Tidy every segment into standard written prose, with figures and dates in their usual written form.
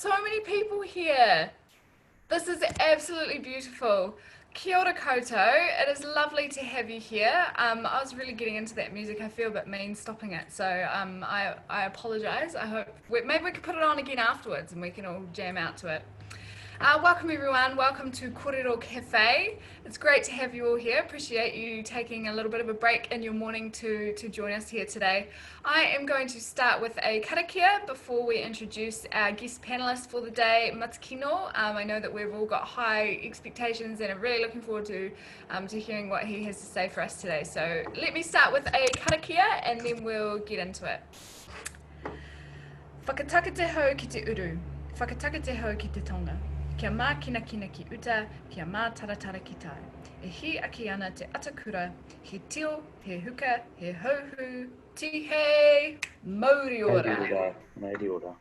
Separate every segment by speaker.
Speaker 1: so many people here. This is absolutely beautiful. Kia ora koutou. It is lovely to have you here. I was really getting into that music. I feel a bit mean stopping it, so I apologise. I hope maybe we could put it on again afterwards and we can all jam out to it. Welcome everyone, welcome to Kōrero Café. It's great to have you all here. Appreciate you taking a little bit of a break in your morning to join us here today. I am going to start with a karakia before we introduce our guest panelist for the day, Matekino. I know that we've all got high expectations and are really looking forward to hearing what he has to say for us today. So let me start with a karakia and then we'll get into it. Whakatakateho ki te uru, whakatakateho ki te tonga. Kia mā kina kina ki uta, kia mā taratara ki tai. E hi aki ana te atakura, he tio, he huka, he hauhu, tihe, Maori ora.
Speaker 2: Maori ora.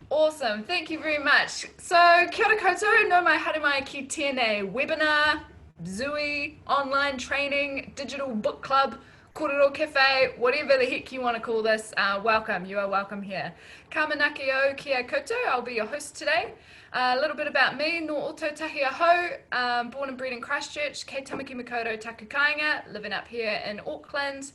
Speaker 1: Awesome, thank you very much. So, kia ora koutou, no mai haere mai ki tēnei webinar, Zui, online training, digital book club, Kōrero Café, whatever the heck you want to call this, welcome, you are welcome here. Ka manake o kia koutou, I'll be your host today. A little bit about me, no oto tahi aho, born and bred in Christchurch, kei Tamaki Makaurau taku kāinga, living up here in Auckland.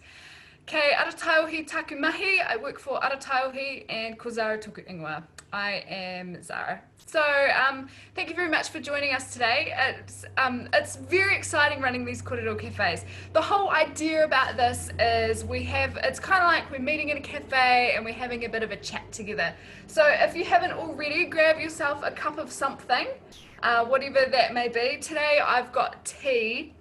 Speaker 1: Kei Ara Taiohi taku mahi, I work for Ara Taiohi and ko Zara toku ingoa. I am Zara. So thank you very much for joining us today. It's very exciting running these Kōrero cafes. The whole idea about this is it's kind of like we're meeting in a cafe and we're having a bit of a chat together. So if you haven't already, grab yourself a cup of something, whatever that may be. Today I've got tea.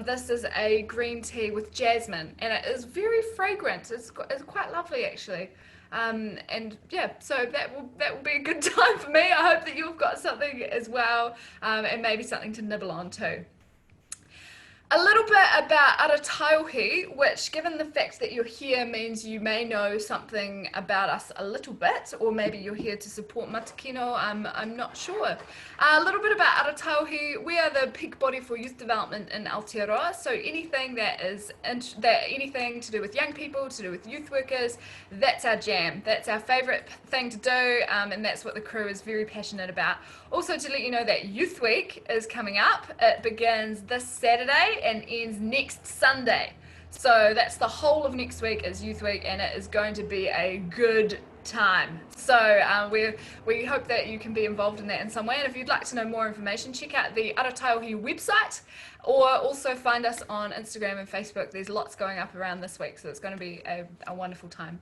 Speaker 1: This is a green tea with jasmine and it is very fragrant. It's quite lovely actually. And yeah, so that will be a good time for me. I hope that you've got something as well, and maybe something to nibble on too. A little bit about Ara Taiohi, which given the fact that you're here means you may know something about us a little bit, or maybe you're here to support Matekino, I'm not sure. A little bit about Ara Taiohi, we are the peak body for youth development in Aotearoa, so anything anything to do with young people, to do with youth workers, that's our jam, that's our favourite thing to do, and that's what the crew is very passionate about. Also to let you know that Youth Week is coming up. It begins this Saturday and ends next Sunday. So that's the whole of next week is Youth Week and it is going to be a good time. So we hope that you can be involved in that in some way. And if you'd like to know more information, check out the Ara Taiohi website or also find us on Instagram and Facebook. There's lots going up around this week, so it's going to be a wonderful time.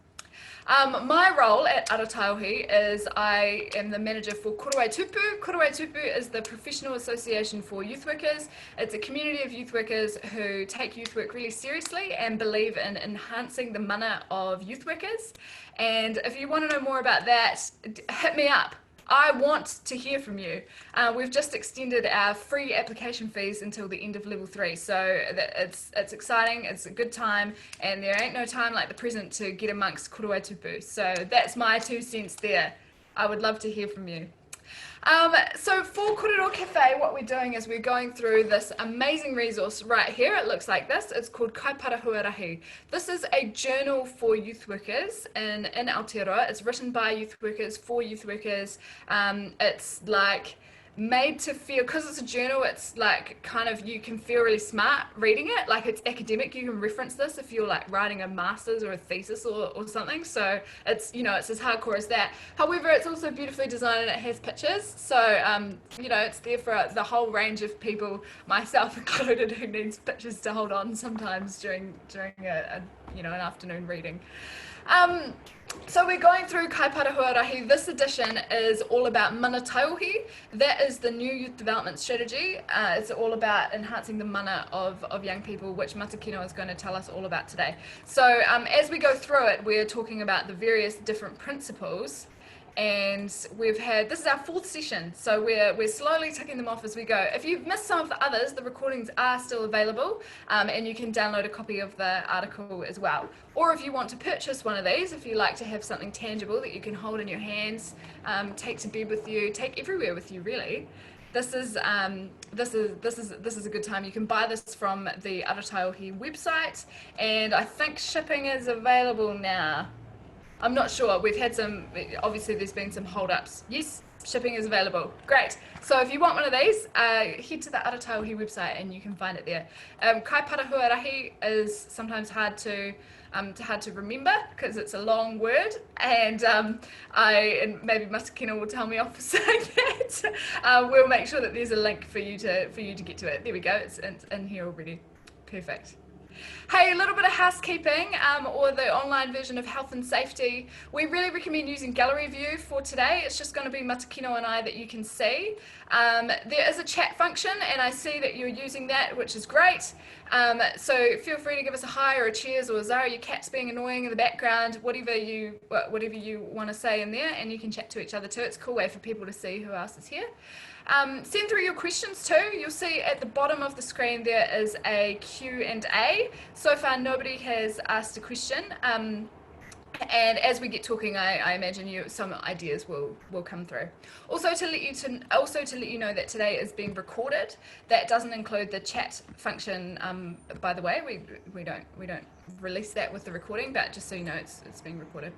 Speaker 1: My role at Ara Taiohi is I am the manager for Kōrero. Kōrero is the professional association for youth workers. It's a community of youth workers who take youth work really seriously and believe in enhancing the mana of youth workers. And if you want to know more about that, hit me up. I want to hear from you. We've just extended our free application fees until the end of level 3, so it's exciting, it's a good time, and there ain't no time like the present to get amongst Kōrero. So that's my 2 cents there. I would love to hear from you. So for Kōrero Café, what we're doing is we're going through this amazing resource right here. It looks like this. It's called Kaiparahuarahi. This is a journal for youth workers in Aotearoa. It's written by youth workers for youth workers. It's like made to feel, because it's a journal, it's like kind of, you can feel really smart reading it, like it's academic. You can reference this if you're like writing a master's or a thesis or something, so it's, you know, it's as hardcore as that. However, it's also beautifully designed and it has pictures, so you know, it's there for the whole range of people, myself included, who needs pictures to hold on sometimes during a you know, an afternoon reading. So we're going through Kaiparahuarahi. This edition is all about Mana Taiohi. That is the new youth development strategy. It's all about enhancing the mana of young people, which Matekino is going to tell us all about today. So as we go through it, we're talking about the various different principles. And this is our 4th session, so we're slowly ticking them off as we go. If you've missed some of the others, the recordings are still available, and you can download a copy of the article as well. Or if you want to purchase one of these, if you like to have something tangible that you can hold in your hands, take to bed with you, take everywhere with you, really. This is a good time. You can buy this from the Ara Taiohi website, and I think shipping is available now. I'm not sure. We've had some, obviously there's been some hold-ups. Yes, shipping is available. Great. So if you want one of these, head to the Ara Taiohi website and you can find it there. Kai parahuarahi is sometimes hard to remember because it's a long word, and and maybe Matekino will tell me off for saying that. We'll make sure that there's a link for you to get to it. There we go. It's in here already. Perfect. Hey, a little bit of housekeeping, or the online version of health and safety. We really recommend using gallery view for today. It's just going to be Matekino and I that you can see. There is a chat function, and I see that you're using that, which is great. So feel free to give us a hi or a cheers, or Zara, your cat's being annoying in the background, whatever you want to say in there, and you can chat to each other too. It's a cool way for people to see who else is here. Send through your questions too. You'll see at the bottom of the screen there is a Q&A. So far nobody has asked a question. And as we get talking, I imagine some ideas will come through. Also to let you know that today is being recorded. That doesn't include the chat function. By the way, we don't release that with the recording, but just so you know, it's being recorded.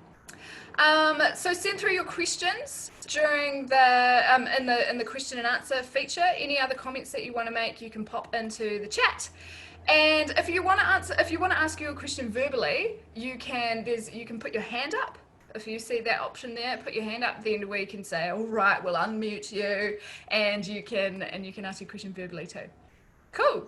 Speaker 1: So send through your questions during the in the question and answer feature. Any other comments that you want to make, you can pop into the chat. And if you want to ask you a question verbally, you can put your hand up. If you see that option there, put your hand up. Then we can say, all right, we'll unmute you, and you can ask your question verbally too. Cool.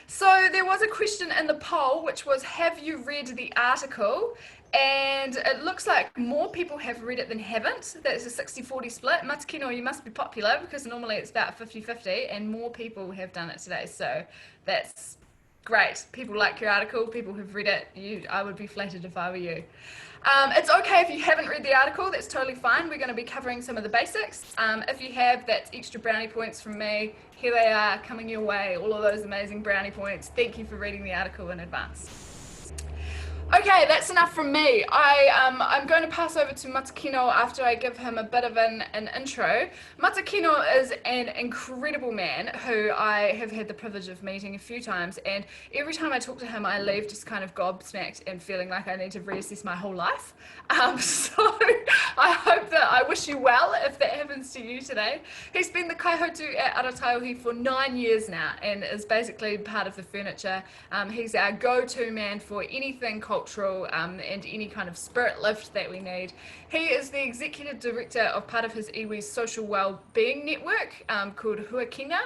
Speaker 1: So there was a question in the poll, which was, have you read the article? And it looks like more people have read it than haven't. That's a 60-40 split. Matekino, you must be popular because normally it's about 50-50, and more people have done it today. So that's great. People like your article. People have read it. I would be flattered if I were you. It's okay if you haven't read the article. That's totally fine. We're going to be covering some of the basics. If you have, that's extra brownie points from me. Here they are, coming your way. All of those amazing brownie points. Thank you for reading the article in advance. Okay, that's enough from me. I'm going to pass over to Matekino after I give him a bit of an intro. Matekino is an incredible man who I have had the privilege of meeting a few times, and every time I talk to him, I leave just kind of gobsmacked and feeling like I need to reassess my whole life. So I wish you well if that happens to you today. He's been the kaihautū at Ara Taiohi for 9 years now and is basically part of the furniture. He's our go-to man for anything cultural and any kind of spirit lift that we need. He is the executive director of part of his iwi's social well-being network called Huakinga,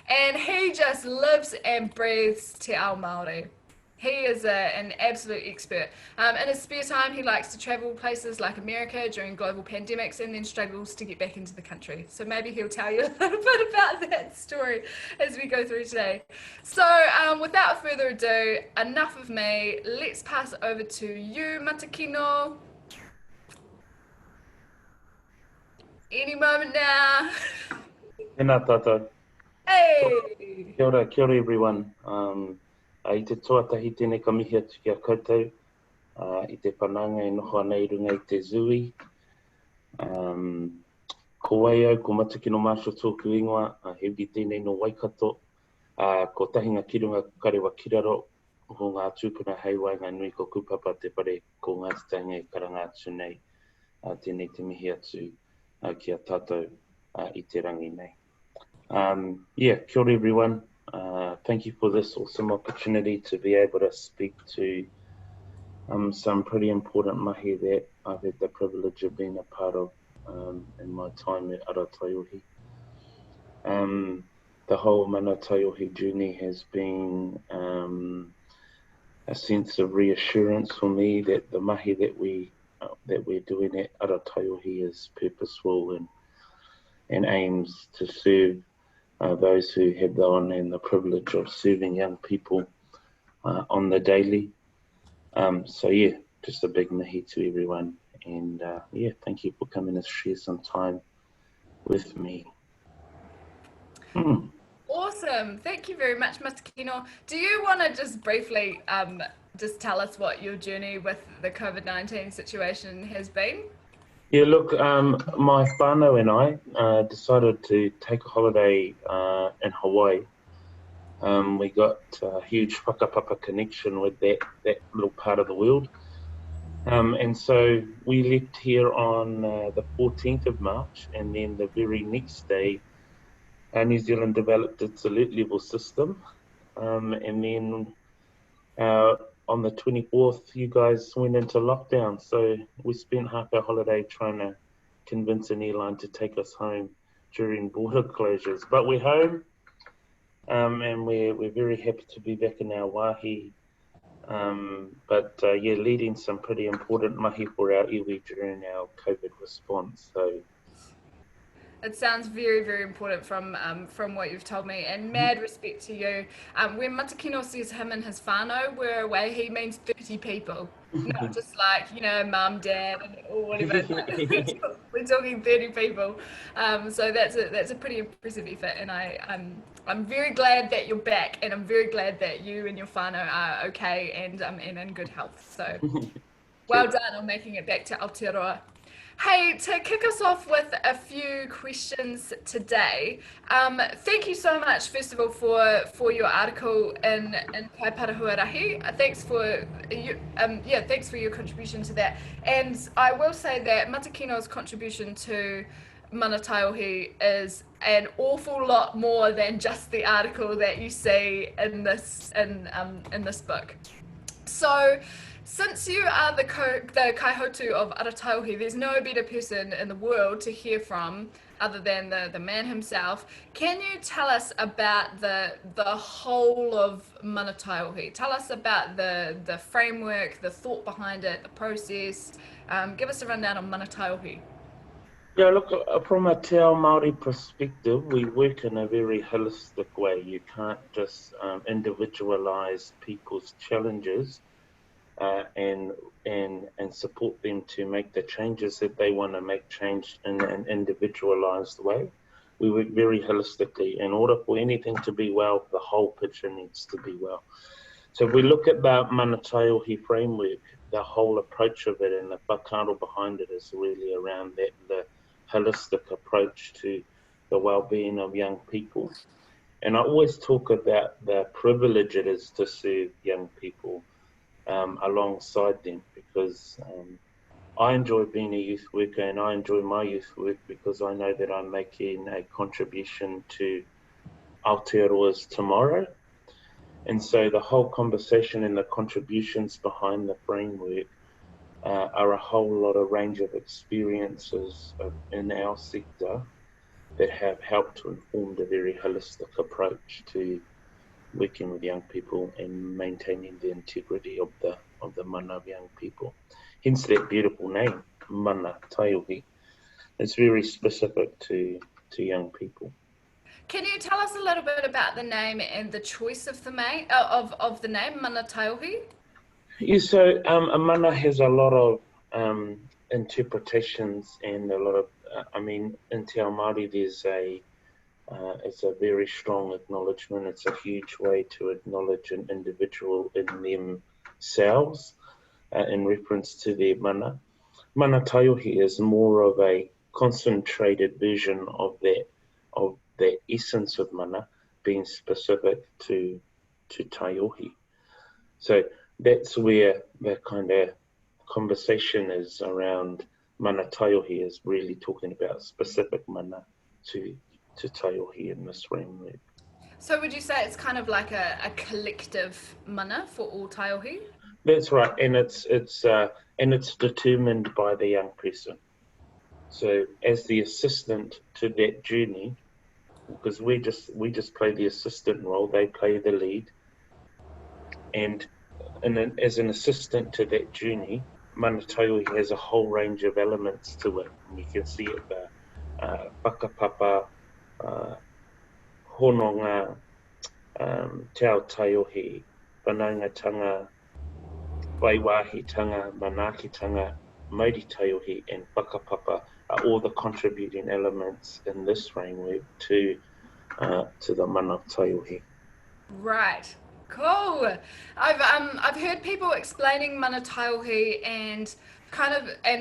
Speaker 1: and he just lives and breathes te ao Maori. He is an absolute expert. In his spare time, he likes to travel places like America during global pandemics and then struggles to get back into the country. So maybe he'll tell you a little bit about that story as we go through today. So without further ado, enough of me. Let's pass over to you, Matekino. Any moment now.
Speaker 2: Tēnā tātou.
Speaker 1: Hey!
Speaker 2: Kia ora everyone. I te tuatahi tēnei ka mihi atu ki a koutou. I te pananga e noho ana I runga I te zui. Ko wai au, ko Matekino Marshall tōku ingoa, he uri tēnei no Waikato. Ko tahinga ki runga karewa kiraro, ho ngā tūpuna heiwai ngā nui ko kupapa te pare ko ngā titanga e karanga atu nei. Tēnei te mihi atu ki a tātou I te rangi nei. Kia ora everyone. Thank you for this awesome opportunity to be able to speak to some pretty important mahi that I've had the privilege of being a part of in my time at Ara Taiohi. The whole Mana Taiohi journey has been a sense of reassurance for me that the mahi that we're doing at Ara Taiohi is purposeful and aims to serve those who have the honour and the privilege of serving young people on the daily. So yeah, just a big mihi to everyone, and thank you for coming to share some time with me.
Speaker 1: Awesome, thank you very much, Matekino. Do you want to just briefly just tell us what your journey with the COVID-19 situation has been?
Speaker 2: Yeah, look, my whānau and I decided to take a holiday in Hawaii. We got a huge whakapapa connection with that little part of the world. And so we left here on the 14th of March, and then the very next day, New Zealand developed its alert level system. And then on the 24th, you guys went into lockdown. So we spent half our holiday trying to convince an airline to take us home during border closures. But we're home, and we're very happy to be back in our wāhi. Yeah, leading some pretty important mahi for our iwi during our COVID response. So
Speaker 1: It sounds very, very important from what you've told me, and mad respect to you. When Matekino says him and his whānau were away, he means 30 people. Not just like, mum, dad, or whatever. Like, we're talking 30 people. So that's a pretty impressive effort, and I'm very glad that you're back, and I'm very glad that you and your whānau are okay and in good health. So well done on making it back to Aotearoa. Hey, to kick us off with a few questions today, thank you so much, first of all, for your article in Kaiparahuarahi. Thanks for your contribution to that. And I will say that Matakino's contribution to Mana Taiohi is an awful lot more than just the article that you see in this book. So, since you are the kaihautū of Ara Taiohi, there's no better person in the world to hear from other than the man himself. Can you tell us about the whole of Mana Taiohi? Tell us about the framework, the thought behind it, the process. Give us a rundown on Mana Taiohi.
Speaker 2: yeah, look, from a Te Ao Māori perspective, we work in a very holistic way. You can't just individualize people's challenges and support them to make the changes that they want to make change in an individualized way. We work very holistically. In order for anything to be well, the whole picture needs to be well. So if we look at the Mana Taiohi framework, the whole approach of it and the whakaaro behind it is really around that, the holistic approach to the well-being of young people. And I always talk about the privilege it is to serve young people alongside them, because I enjoy being a youth worker, and I enjoy my youth work because I know that I'm making a contribution to Aotearoa's tomorrow. And so the whole conversation and the contributions behind the framework are a whole lot of range of experiences in our sector that have helped to inform the very holistic approach to working with young people and maintaining the integrity of the mana of young people. Hence that beautiful name, Mana Taiohi. It's very specific to young people.
Speaker 1: Can you tell us a little bit about the name and the choice of of the name Mana Taiohi?
Speaker 2: Yeah, so a mana has a lot of interpretations and a lot of, in Te Ao Māori it's a very strong acknowledgement. It's a huge way to acknowledge an individual in themselves in reference to their mana. Mana Taiohi is more of a concentrated version of that essence of mana being specific to Taiohi. So that's where the kind of conversation is around Mana Taiohi, is really talking about specific mana to Taiohi in this framework.
Speaker 1: So would you say it's kind of like a collective mana for all Taiohi?
Speaker 2: That's right, and it's determined by the young person. So as the assistant to that journey, because we just play the assistant role, they play the lead, and as an assistant to that journey, Mana Taiohi has a whole range of elements to it, and you can see it the whakapapa, hononga, te ao taiohi, whanaungatanga, waiwahitanga, manakitanga, Maori taiohi, and whakapapa are all the contributing elements in this framework to the Mana Taiohi.
Speaker 1: Right. Cool. I've heard people explaining Mana Taiohi and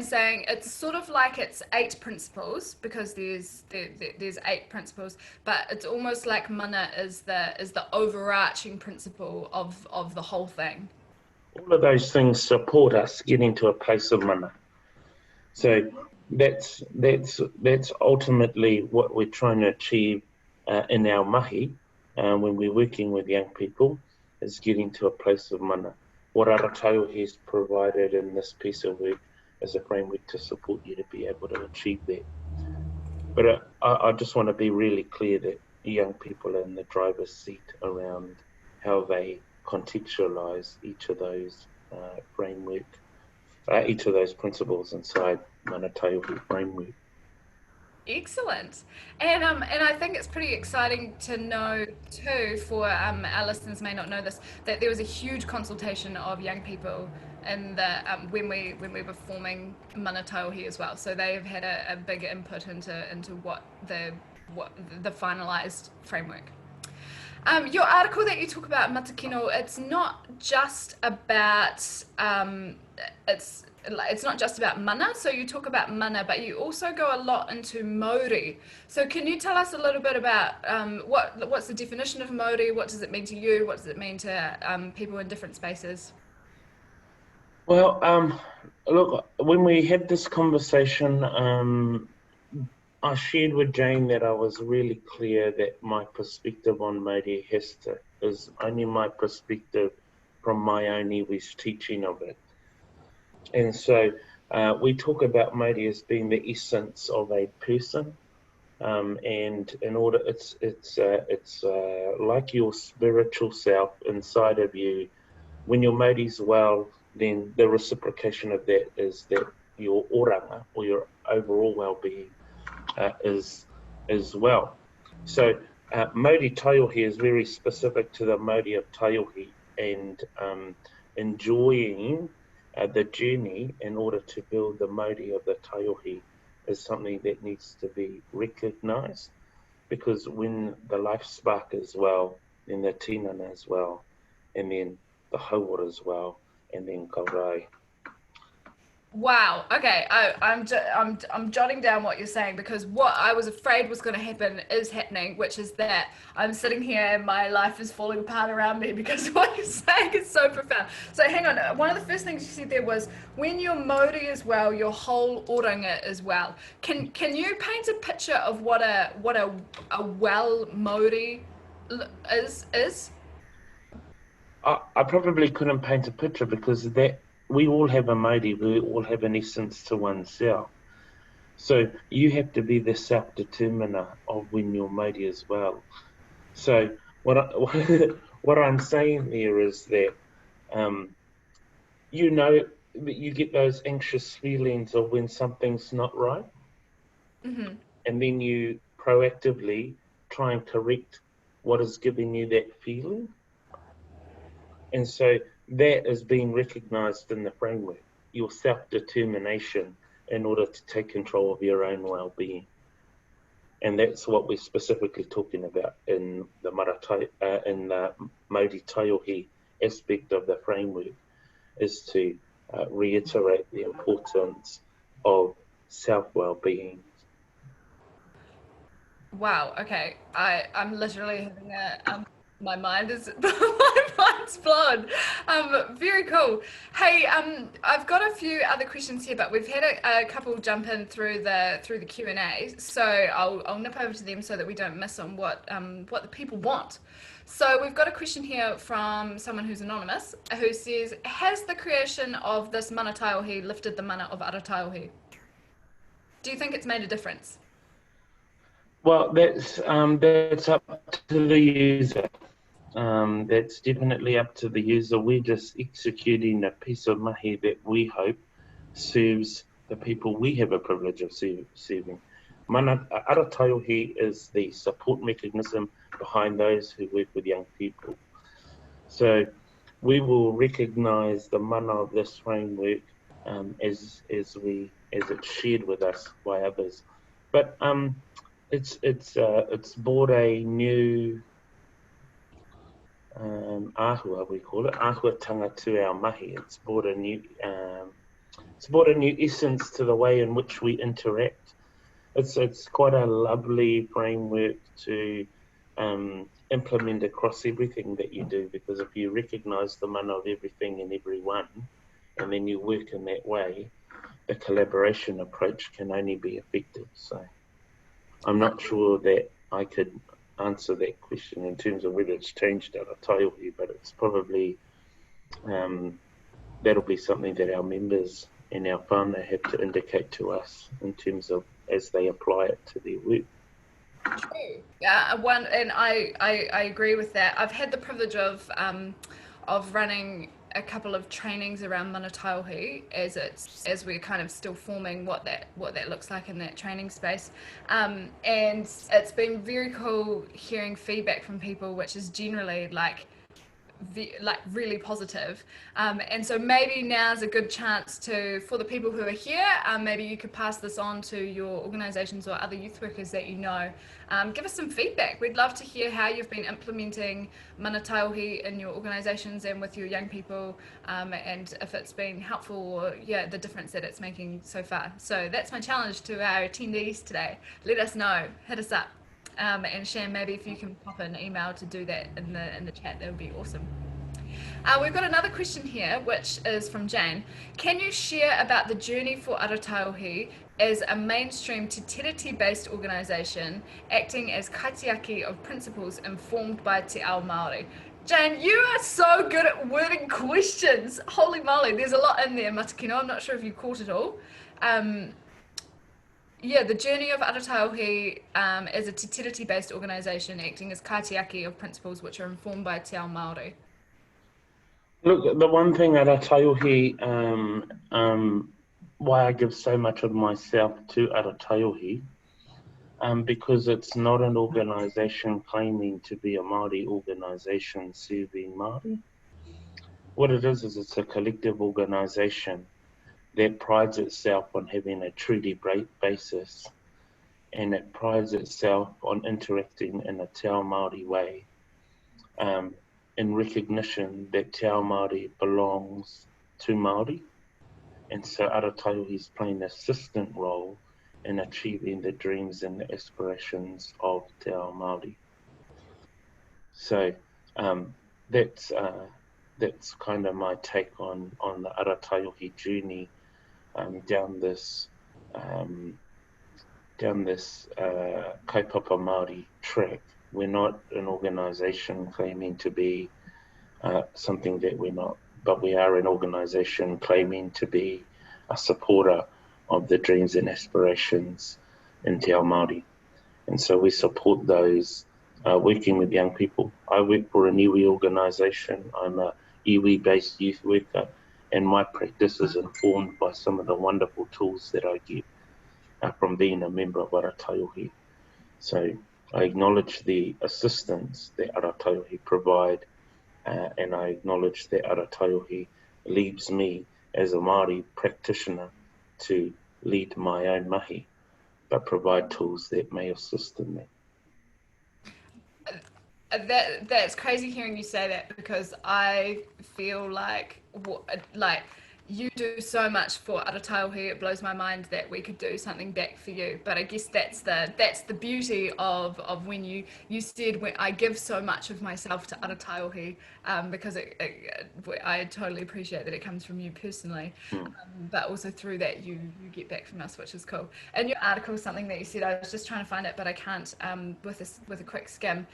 Speaker 1: saying it's sort of like it's 8 principles, because there's 8 principles, but it's almost like mana is the overarching principle of the whole thing.
Speaker 2: all of those things support us getting to a place of mana. So that's ultimately what we're trying to achieve in our mahi when we're working with young people, is getting to a place of mana. What Ara Taiohi has provided in this piece of work is a framework to support you to be able to achieve that. But I just want to be really clear that young people are in the driver's seat around how they contextualize each of those each of those principles inside Mana Taiohi framework.
Speaker 1: Excellent. And I think it's pretty exciting to know too, for our listeners may not know this, that there was a huge consultation of young people in the when we were forming Mana Taiohi as well. So they have had a big input into what the finalized framework. Your article that you talk about Matekino, it's not just about it's not just about mana. So you talk about mana, but you also go a lot into Maori. So can you tell us a little bit about what's the definition of Maori? What does it mean to you? What does it mean to people in different spaces?
Speaker 2: Well, look, when we had this conversation, I shared with Jane that I was really clear that my perspective on Maori is only my perspective from my own iwi's teaching of it. And so we talk about Maori as being the essence of a person. And in order, it's like your spiritual self inside of you. When your Māori's well, then the reciprocation of that is that your oranga, or your overall well-being, is well. So Maori Taiohi is very specific to the Maori of Taiohi, and enjoying the journey in order to build the Maori of the Taiohi is something that needs to be recognised, because when the life spark is well, then the tinana as well, and then the hauora as well, and then karai.
Speaker 1: Wow. Okay. I'm jotting down what you're saying, because what I was afraid was going to happen is happening, which is that I'm sitting here and my life is falling apart around me because what you're saying is so profound. So hang on. One of the first things you said there was, when you're Maori as well, your whole oranga as well. Can you paint a picture of what a well Maori is?
Speaker 2: I probably couldn't paint a picture, because that we all have a Māori, we all have an essence to oneself. So you have to be the self-determiner of when you're Māori as well. So what I'm saying there is that you know, you get those anxious feelings of when something's not right,
Speaker 1: Mm-hmm.
Speaker 2: and then you proactively try and correct what is giving you that feeling. And so that is being recognized in the framework, your self-determination in order to take control of your own well-being. And that's what we're specifically talking about in the in the Maori Taiohi aspect of the framework, is to reiterate the importance of self-well-being.
Speaker 1: Wow. Okay. I'm literally having my mind is my mind's blown. Very cool. Hey, I've got a few other questions here, but we've had a couple jump in through the Q&A, so I'll nip over to them so that we don't miss on what the people want. So we've got a question here from someone who's anonymous, who says, "Has the creation of this Mana Taiohi lifted the mana of Ara Taiohi? Do you think it's made a difference?"
Speaker 2: Well, that's up to the user. That's definitely up to the user. We're just executing a piece of mahi that we hope serves the people we have a privilege of serving. Ara Taiohi is the support mechanism behind those who work with young people. So we will recognise the mana of this framework as it's shared with us by others. But it's brought a new āhua, we call it, āhuatanga to our mahi. It's brought a new essence to the way in which we interact. It's quite a lovely framework to implement across everything that you do, because if you recognise the mana of everything and everyone, and then you work in that way, the collaboration approach can only be effective. So I'm not sure that I could answer that question in terms of whether it's changed Ara Taiohi, but it's probably, that'll be something that our members and our whānau have to indicate to us in terms of as they apply it to their work.
Speaker 1: True. Yeah, and I agree with that. I've had the privilege of running a couple of trainings around Mana Taiohi as we're kind of still forming what that looks like in that training space, and it's been very cool hearing feedback from people, which is generally like really positive, and so maybe now's a good chance for the people who are here, maybe you could pass this on to your organizations or other youth workers that you know. Give us some feedback. We'd love to hear how you've been implementing Mana Taiohi in your organizations and with your young people, and if it's been helpful, or the difference that it's making so far. So that's my challenge to our attendees today. Let us know, hit us up. And Shan, maybe if you can pop an email to do that in the chat, that would be awesome. We've got another question here, which is from Jane. Can you share about the journey for Ara Taiohi as a mainstream te tiriti-based organisation acting as kaitiaki of principles informed by te ao Maori? Jane, you are so good at wording questions. Holy moly, there's a lot in there, Matekino. I'm not sure if you caught it all. The journey of Ara Taiohi as a te tiriti-based organisation acting as kaitiaki of principles which are informed by te ao Maori.
Speaker 2: Look, the one thing Ara Taiohi, why I give so much of myself to Ara Taiohi, because it's not an organisation claiming to be a Māori organisation serving Māori. What it is it's a collective organisation that prides itself on having a treaty basis, and it prides itself on interacting in a te ao Māori way, in recognition that te ao Māori belongs to Māori. And so Ara Taiohi is playing an assistant role in achieving the dreams and the aspirations of te ao Māori. So that's kind of my take on the Ara Taiohi journey, down this kaupapa Māori track. We're not an organisation claiming to be something that we're not, but we are an organisation claiming to be a supporter of the dreams and aspirations in te ao Māori. And so we support those working with young people. I work for an iwi organisation. I'm a iwi-based youth worker, and my practice is informed by some of the wonderful tools that I get from being a member of Ara Taiohi. So I acknowledge the assistance that Ara Taiohi provide, and I acknowledge that Ara Taiohi leaves me as a Māori practitioner to lead my own mahi, but provide tools that may assist in that.
Speaker 1: That's crazy hearing you say that, because I feel like you do so much for Ara Taiohi. It blows my mind that we could do something back for you. But I guess that's the beauty of when you said, when I give so much of myself to Ara Taiohi, because I totally appreciate that it comes from you personally, but also through that you get back from us, which is cool. In your article, something that you said, I was just trying to find it, but I can't with a quick skim.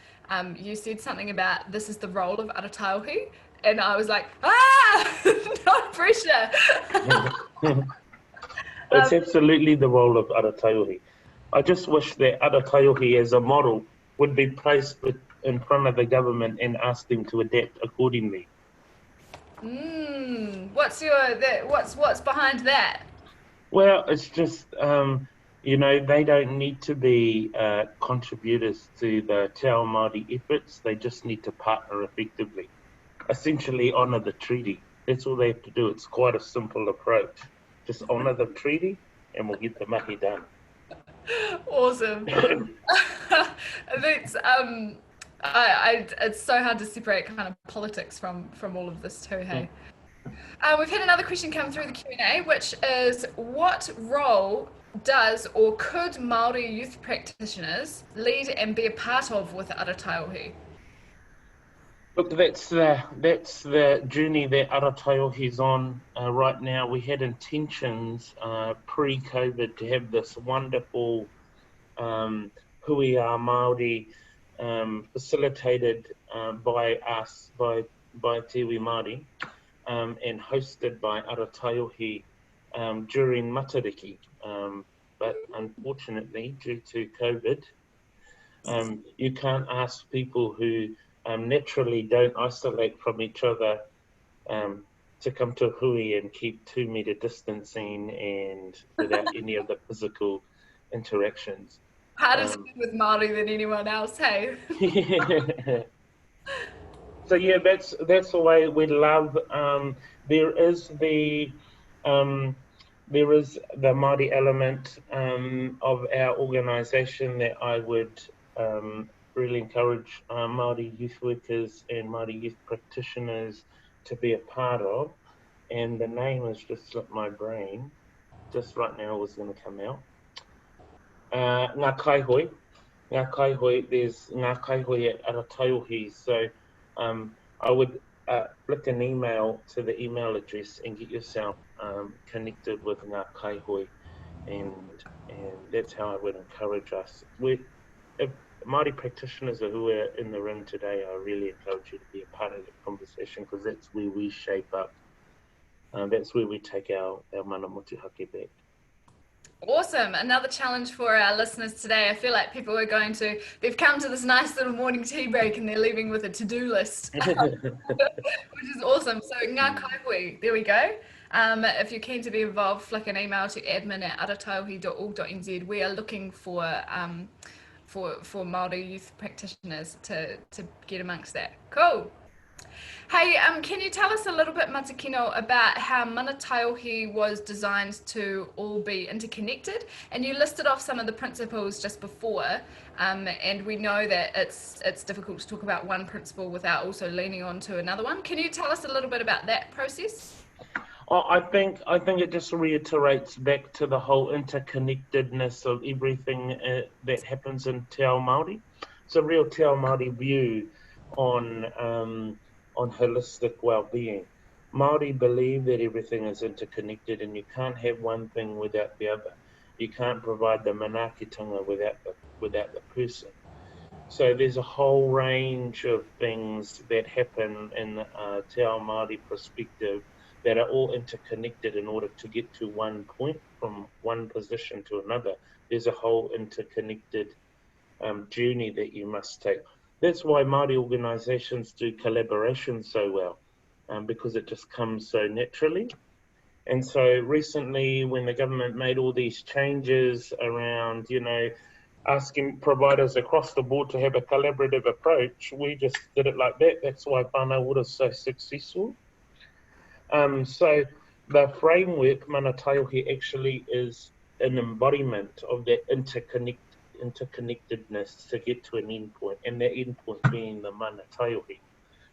Speaker 1: You said something about this is the role of Ara Taiohi. And I was like, no pressure.
Speaker 2: It's absolutely the role of Ara Taiohi. I just wish that Ara Taiohi as a model would be placed in front of the government and asked them to adapt accordingly.
Speaker 1: What's behind that?
Speaker 2: Well, it's just, they don't need to be contributors to the te ao Māori efforts. They just need to partner effectively. Essentially honour the treaty. That's all they have to do. It's quite a simple approach. Just honour the treaty and we'll get the mahi done.
Speaker 1: Awesome. That's it's so hard to separate kind of politics from all of this too, hey? We've had another question come through the Q&A, which is, what role does or could Māori youth practitioners lead and be a part of with Ara Taiohi?
Speaker 2: Look, that's the journey that Ara Taiohi's on right now. We had intentions pre-COVID to have this wonderful hui a Maori facilitated by us, by Te Iwi Māori, and hosted by Ara Taiohi during Matariki. But unfortunately, due to COVID, you can't ask people who naturally don't isolate from each other um, to come to hui and keep 2 meter distancing and without any of the physical interactions.
Speaker 1: Harder to
Speaker 2: Um,
Speaker 1: do with Maori than anyone else, hey?
Speaker 2: so yeah, that's the way we love. There is the um, there is the Māori element of our organisation that I would really encourage Māori youth workers and Māori youth practitioners to be a part of. And the name has just slipped my brain. Just right now, it was going to come out. Ngā kaihoi. Ngā kaihoi, there's ngā kaihoi at Ara Taiohi. So I would flick an email to the email address and get yourself connected with ngā kaihoi. And that's how I would encourage us. If Māori practitioners who are in the room today, I really encourage you to be a part of that conversation because that's where we shape up. That's where we take our mana motuhake back.
Speaker 1: Awesome. Another challenge for our listeners today. I feel like people are they've come to this nice little morning tea break and they're leaving with a to-do list, which is awesome. So, ngā kaihoi, there we go. If you're keen to be involved, flick an email to admin@arataiohi.org.nz. We are looking for Māori youth practitioners to get amongst that. Cool. Hey, can you tell us a little bit, Matekino, about how Mana Taiohi was designed to all be interconnected? And you listed off some of the principles just before, and we know that it's difficult to talk about one principle without also leaning on to another one. Can you tell us a little bit about that process?
Speaker 2: I think it just reiterates back to the whole interconnectedness of everything that happens in Te Ao Māori. It's a real Te Ao Māori view on holistic well-being. Māori believe that everything is interconnected and you can't have one thing without the other. You can't provide the manaakitanga without the person. So there's a whole range of things that happen in the Te Ao Māori perspective that are all interconnected in order to get to one point from one position to another. There's a whole interconnected journey that you must take. That's why Māori organisations do collaboration so well, because it just comes so naturally. And so recently, when the government made all these changes around, asking providers across the board to have a collaborative approach, we just did it like that. That's why Whānau Ora is so successful. So the framework, Mana Taiohi, actually is an embodiment of that interconnectedness to get to an endpoint, and that endpoint being the Mana Taiohi.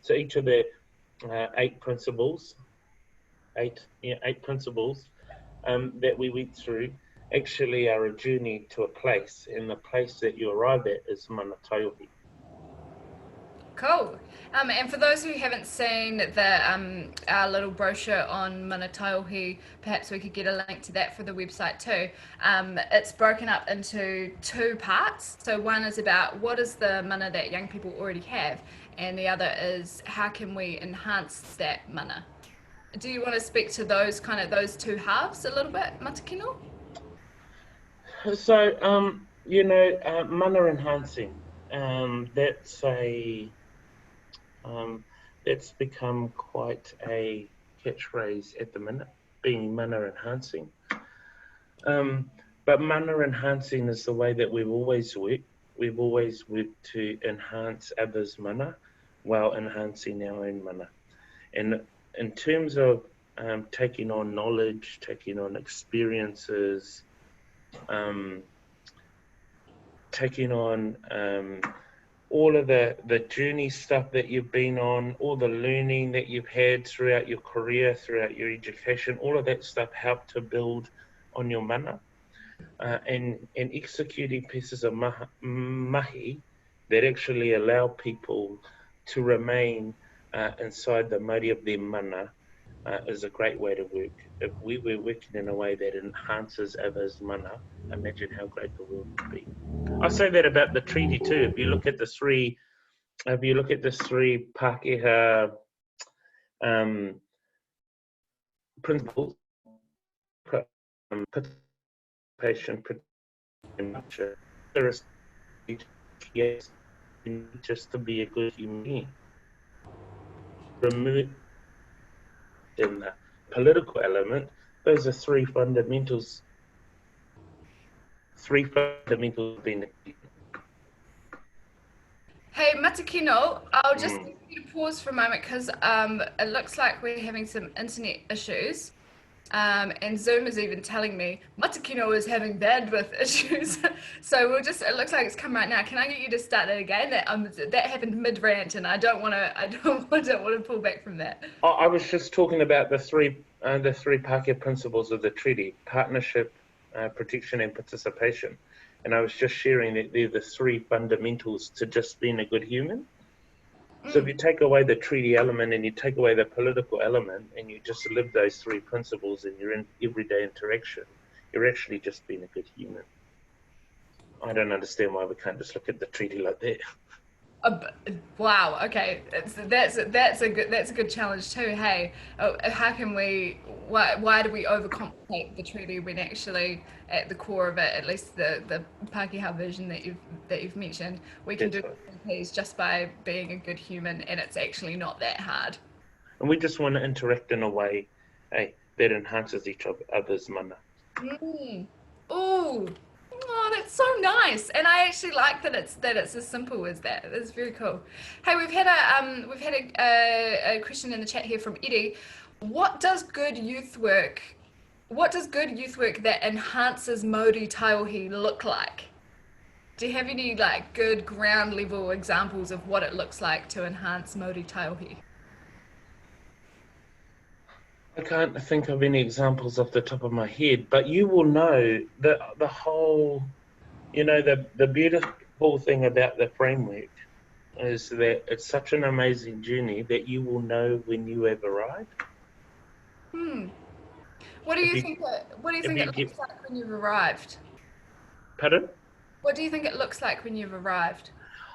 Speaker 2: So each of the eight principles that we went through actually are a journey to a place, and the place that you arrive at is Mana Taiohi.
Speaker 1: Cool. And for those who haven't seen our little brochure on Mana Taiohi, perhaps we could get a link to that for the website too. It's broken up into two parts. So one is about what is the mana that young people already have, and the other is how can we enhance that mana. Do you want to speak to those two halves a little bit, Matekino?
Speaker 2: So, mana enhancing. That's become quite a catchphrase at the minute, being mana enhancing. But mana enhancing is the way that we've always worked. We've always worked to enhance others' mana while enhancing our own mana. And in terms of taking on knowledge, taking on experiences, taking on all of the journey stuff that you've been on, all the learning that you've had throughout your career, throughout your education, all of that stuff helped to build on your mana. And executing pieces of mahi that actually allow people to remain inside the Maori of their mana is a great way to work. If we were working in a way that enhances others' mana, imagine how great the world would be. I say that about the treaty too. If you look at the three Pākehā principles, participation, protection, there is yes, just to be a good human being. Remove in the political element, those are three fundamentals of being a human.
Speaker 1: Hey, Matekino, I'll just
Speaker 2: Mm.
Speaker 1: need you to pause for a moment because it looks like we're having some internet issues. And Zoom is even telling me Matekino is having bandwidth issues. So it looks like it's come right now. Can I get you to start it again? That happened mid-rant and I don't want to pull back from that.
Speaker 2: I was just talking about the three Pākehā principles of the treaty: partnership, protection, and participation. And I was just sharing that they're the three fundamentals to just being a good human. So if you take away the treaty element and you take away the political element and you just live those three principles in your everyday interaction, you're actually just being a good human. I don't understand why we can't just look at the treaty like that.
Speaker 1: Wow. Okay, that's a good challenge too. Hey, how can we? Why do we overcomplicate the treaty when actually at the core of it, at least the Pākehā vision that you've mentioned, we can
Speaker 2: That's
Speaker 1: do
Speaker 2: right.
Speaker 1: things just by being a good human, and it's actually not that hard.
Speaker 2: And we just want to interact in a way, hey, that enhances each other's mana.
Speaker 1: Mm. Ooh. Oh, that's so nice, and I actually like that it's as simple as that. That's very cool. Hey, we've had a question in the chat here from Eddie. What does good youth work? What does good youth work that enhances Maori Taiohi look like? Do you have any like good ground level examples of what it looks like to enhance Maori Taiohi?
Speaker 2: I can't think of any examples off the top of my head, but you will know that the whole, the beautiful thing about the framework is that it's such an amazing journey that you will know when you have arrived.
Speaker 1: Hmm. What do
Speaker 2: If
Speaker 1: you
Speaker 2: you
Speaker 1: think what do you
Speaker 2: if
Speaker 1: think
Speaker 2: you
Speaker 1: it
Speaker 2: get
Speaker 1: looks like when you've arrived?
Speaker 2: pardon?
Speaker 1: What do you think it looks like when you've arrived?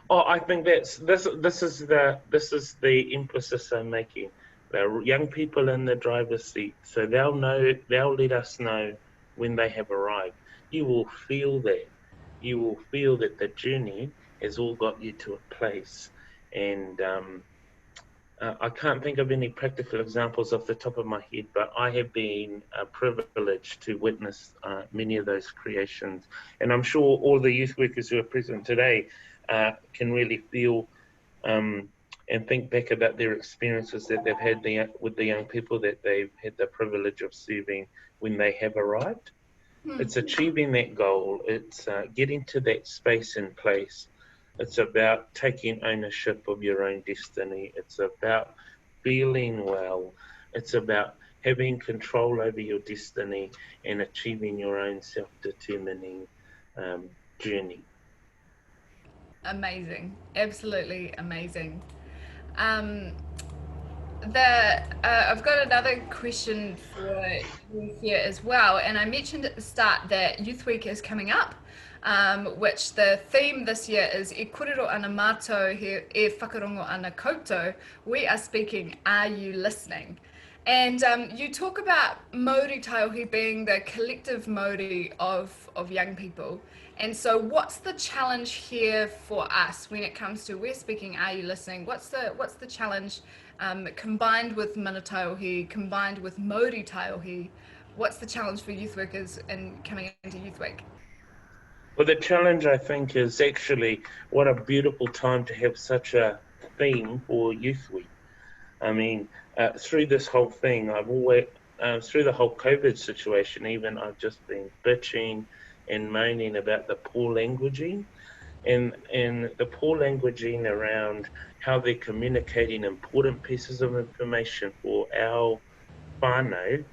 Speaker 2: Oh, I think this is the emphasis I'm making. The young people in the driver's seat, so they'll let us know when they have arrived. You will feel that. You will feel that the journey has all got you to a place, and I can't think of any practical examples off the top of my head, but I have been privileged to witness many of those creations. And I'm sure all the youth workers who are present today can really feel and think back about their experiences that they've had with the young people that they've had the privilege of serving when they have arrived.
Speaker 1: Hmm.
Speaker 2: It's achieving that goal. It's getting to that space and place. It's about taking ownership of your own destiny. It's about feeling well. It's about having control over your destiny and achieving your own self-determining journey.
Speaker 1: Amazing. Absolutely amazing. Um, I've got another question for you here as well, and I mentioned at the start that Youth Week is coming up, which the theme this year is E kōrero ana mātou he whakarongo ana koutou. We are speaking, are you listening? And you talk about Maori Taiohi being the collective Maori of young people. And so what's the challenge here for us when it comes to we're speaking, are you listening? What's the challenge combined with Mana Taiohi, combined with Maori Taiohi? What's the challenge for youth workers in coming into Youth Week?
Speaker 2: Well, the challenge, I think, is actually what a beautiful time to have such a theme for Youth Week. I mean, through this whole thing, through the whole COVID situation, even I've just been bitching and moaning about the poor languaging and the poor languaging around how they're communicating important pieces of information for our whānau,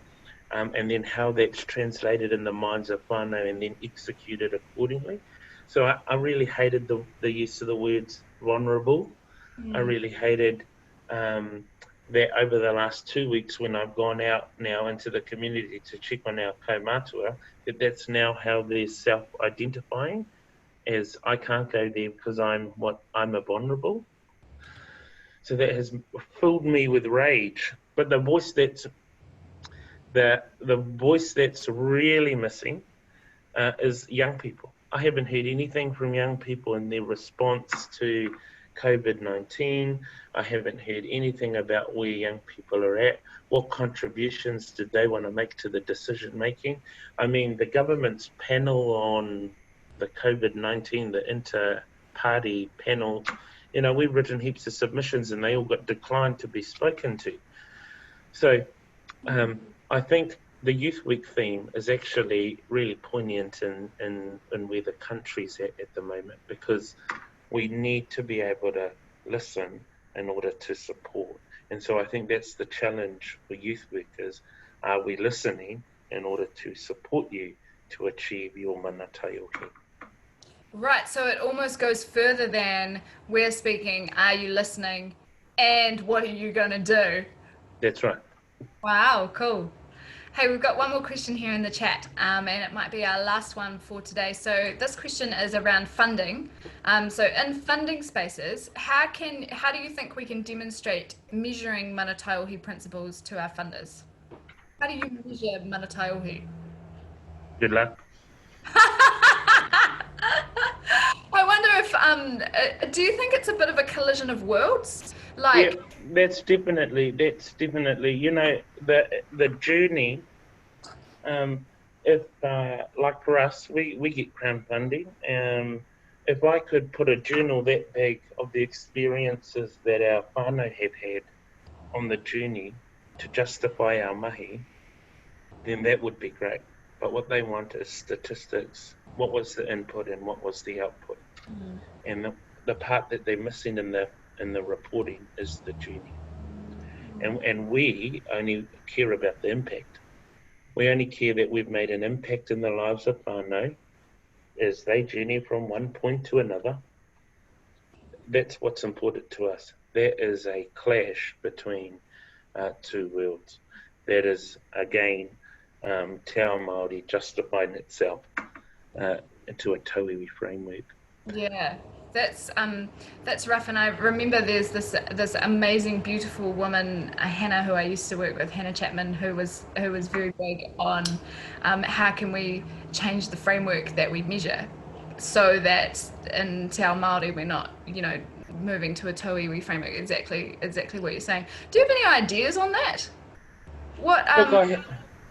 Speaker 2: and then how that's translated in the minds of whānau and then executed accordingly. So I really hated the use of the words vulnerable. I really hated that over the last 2 weeks when I've gone out now into the community to check on our kaumātua, that's now how they're self-identifying as I can't go there because I'm a vulnerable. So that has filled me with rage. But the voice that's really missing is young people. I haven't heard anything from young people in their response to COVID-19. I haven't heard anything about where young people are at. What contributions did they want to make to the decision making? I mean, the government's panel on the COVID-19, the inter-party panel, we've written heaps of submissions and they all got declined to be spoken to. So I think the Youth Week theme is actually really poignant in where the country's at the moment, because we need to be able to listen in order to support. And so I think that's the challenge for Youth Week is, are we listening in order to support you to achieve your Mana Taiohi?
Speaker 1: Right, so it almost goes further than we're speaking, are you listening, and what are you going to do?
Speaker 2: That's right.
Speaker 1: Wow, cool. Hey, we've got one more question here in the chat, and it might be our last one for today. So this question is around funding. So in funding spaces, how do you think we can demonstrate measuring Mana Taiohi principles to our funders? How do you measure Mana Taiohi?
Speaker 2: Good luck.
Speaker 1: I wonder if, do you think it's a bit of a collision of worlds?
Speaker 2: Yeah, that's definitely, the journey, if, like for us, we get crowdfunding. If I could put a journal that big of the experiences that our whānau have had on the journey to justify our mahi, then that would be great. But what they want is statistics. What was the input and what was the output? And the part that they're missing in the reporting is the journey. And we only care about the impact. We only care that we've made an impact in the lives of whānau as they journey from one point to another. That's what's important to us. There is a clash between two worlds. That is, again, Te Ao Māori justifying itself into a tauiwi framework.
Speaker 1: Yeah, that's rough. And I remember there's this amazing, beautiful woman, Hannah, who I used to work with, Hannah Chapman, who was very big on how can we change the framework that we measure, so that in Te Ao Māori we're not, moving to a tauiwi framework. Exactly what you're saying. Do you have any ideas on that? What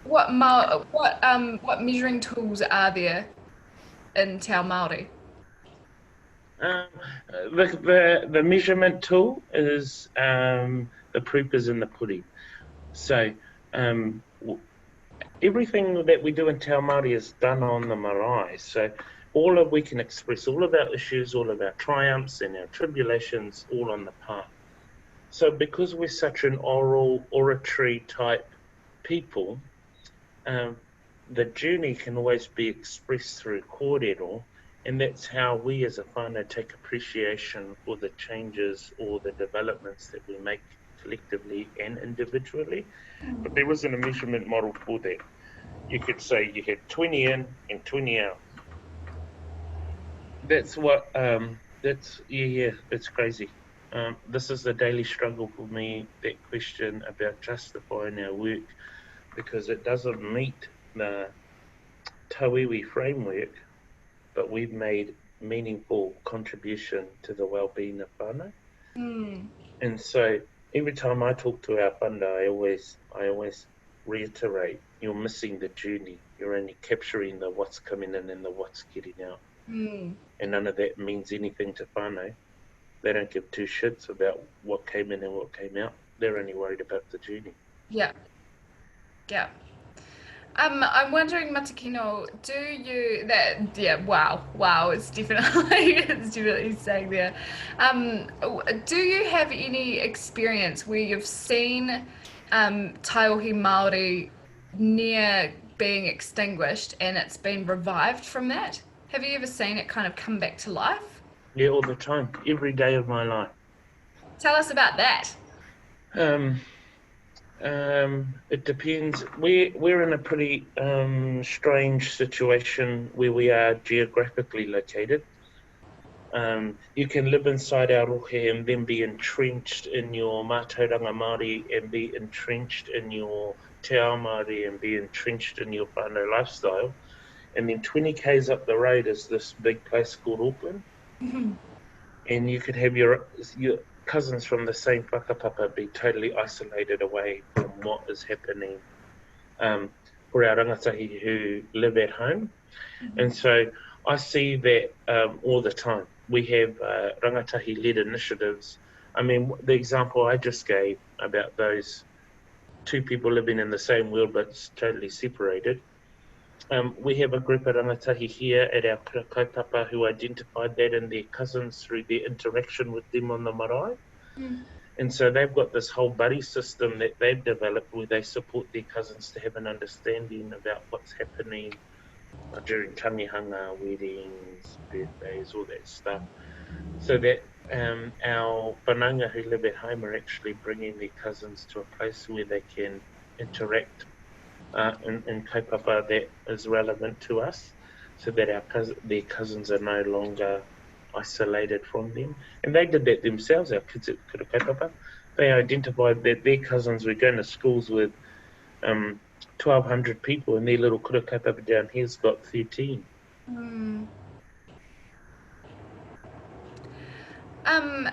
Speaker 1: what measuring tools are there in Te Ao Māori?
Speaker 2: The measurement tool is the proof is in the pudding. So everything that we do in Te Ao Māori is done on the marae. So we can express all of our issues, all of our triumphs and our tribulations, all on the path. So because we're such an oratory type people, the journey can always be expressed through kōrero, and that's how we as a whānau take appreciation for the changes or the developments that we make collectively and individually. But there isn't a measurement model for that. You could say you had 20 in and 20 out. That's what, it's crazy. This is the daily struggle for me, that question about justifying our work, because it doesn't meet the tauiwi framework, but we've made meaningful contribution to the well-being of whānau. And so every time I talk to our whānau, I always reiterate, you're missing the journey. You're only capturing the what's coming in and the what's getting out. And none of that means anything to whānau. They don't give two shits about what came in and what came out. They're only worried about the journey.
Speaker 1: Yeah. I'm wondering, Matekino, wow, it's definitely saying there. Do you have any experience where you've seen Taiohi Māori near being extinguished and it's been revived from that? Have you ever seen it kind of come back to life?
Speaker 2: Yeah, all the time, every day of my life.
Speaker 1: Tell us about that.
Speaker 2: Um, it depends. We're in a pretty strange situation where we are geographically located. You can live inside our rohe and then be entrenched in your mātauranga Māori and be entrenched in your te ao Māori and be entrenched in your whānau lifestyle. And then 20 k's up the road is this big place called Auckland. And you could have your cousins from the same whakapapa be totally isolated away from what is happening for our rangatahi who live at home. And so I see that all the time. We have rangatahi-led initiatives. I mean, the example I just gave about those two people living in the same world but totally separated. We have a group of rangatahi here at our kaupapa who identified that in their cousins through their interaction with them on the marae. And so they've got this whole buddy system that they've developed where they support their cousins to have an understanding about what's happening during tangihanga, weddings, birthdays, all that stuff. So that our whananga who live at home are actually bringing their cousins to a place where they can interact in kaupapa that is relevant to us, so that their cousins are no longer isolated from them. And they did that themselves, our kids at Kura Kaupapa. They identified that their cousins were going to schools with 1,200 people, and their little Kura Kaupapa down here's got 13.
Speaker 1: Um,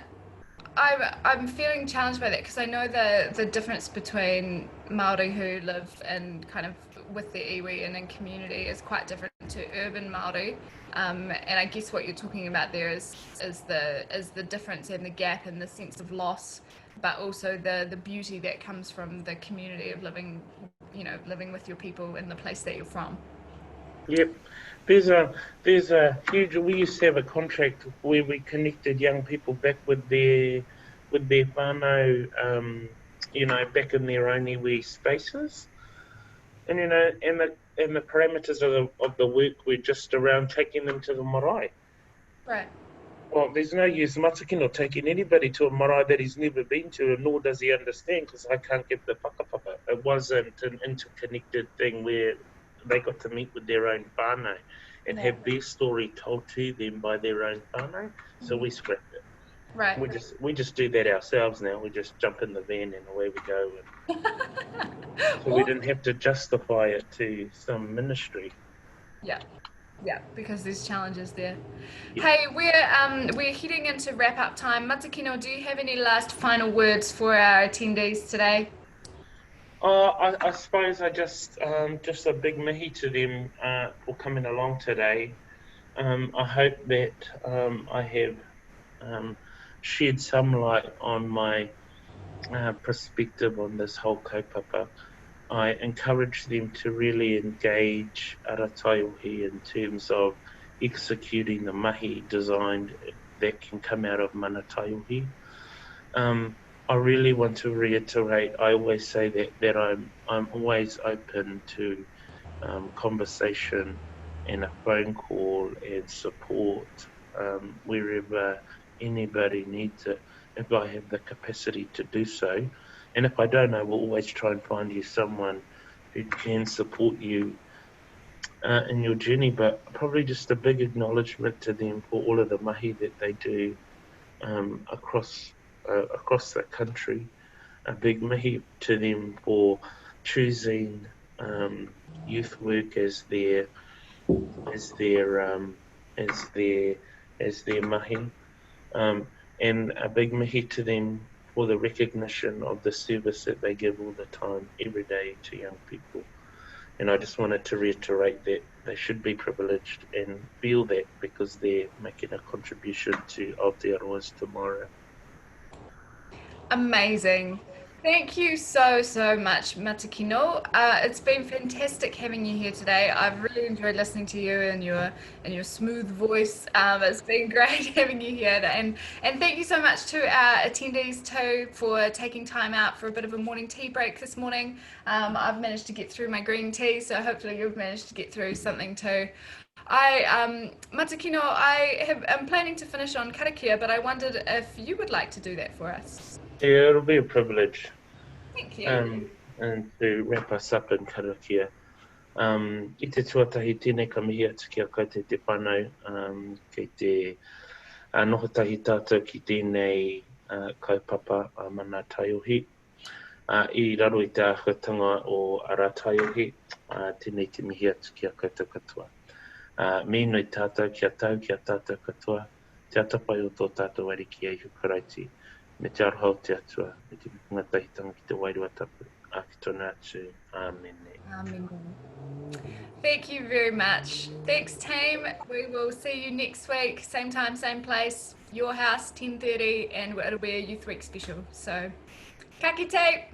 Speaker 1: I'm feeling challenged by that because I know the difference between Maori who live in kind of with their iwi and in community is quite different to urban Maori. And I guess what you're talking about there is the difference and the gap and the sense of loss, but also the beauty that comes from the community of living, living with your people in the place that you're from.
Speaker 2: Yep. There's a huge. We used to have a contract where we connected young people back with their whānau, back in their own iwi spaces, and and the parameters of the work were just around taking them to the marae.
Speaker 1: Right.
Speaker 2: Well, there's no use Matekino taking anybody to a marae that he's never been to, nor does he understand, because I can't give the whakapapa. It wasn't an interconnected thing where they got to meet with their own whānau and
Speaker 1: Yeah.
Speaker 2: have their story told to them by their own whānau. So we scrapped it.
Speaker 1: Right.
Speaker 2: We just do that ourselves now. We just jump in the van and away we go. And so we
Speaker 1: Or
Speaker 2: didn't have to justify it to some ministry.
Speaker 1: yeah. Yeah, because there's challenges there.
Speaker 2: Yeah.
Speaker 1: Hey, we're heading into wrap up time. Matakino, do you have any last final words for our attendees today?
Speaker 2: I suppose just a big mihi to them for coming along today. I hope that I have shed some light on my perspective on this whole kaupapa. I encourage them to really engage Ara Taiohi in terms of executing the mahi designed that can come out of Mana Taiohi. I really want to reiterate. I always say that I'm always open to conversation and a phone call and support wherever anybody needs it. If I have the capacity to do so, and if I don't, I will always try and find you someone who can support you in your journey. But probably just a big acknowledgement to them for all of the mahi that they do across the country. A big mihi to them for choosing youth work as their as their as their mahi, and a big mihi to them for the recognition of the service that they give all the time, every day, to young people. And I just wanted to reiterate that they should be privileged and feel that because they're making a contribution to Aotearoa's tomorrow.
Speaker 1: Amazing. Thank you so, so much, Matakino. It's been fantastic having you here today. I've really enjoyed listening to you and your smooth voice. It's been great having you here, and thank you so much to our attendees too for taking time out for a bit of a morning tea break this morning. I've managed to get through my green tea, so hopefully you've managed to get through something too. Matekino, I'm planning to finish on karakia, but I wondered if you would like to do that for us.
Speaker 2: Yeah, it'll be a privilege.
Speaker 1: Thank you.
Speaker 2: And to wrap us up in karakia. I te tuatahi tēnei ka mihi atu ki a kai te whanau, kei te noho tahi tātou ki tēnei kaupapa a Mana Taiohi. I raro i te āhuatanga o Ara Taiohi, tēnei te mihi atu ki a koutou katoa. Me noi tātou ki a tātou katoa, te atapai o tō tātou wari ki ei hukarauti, me te arohau te atua, me te mikunga tahitanga ki te wairua tapu, a ki tonu atu, āmene.
Speaker 1: Amen. Thank you very much. Thanks, team. We will see you next week, same time, same place. Your house, 10:30, and it'll be a Youth Week special. So, ka kite!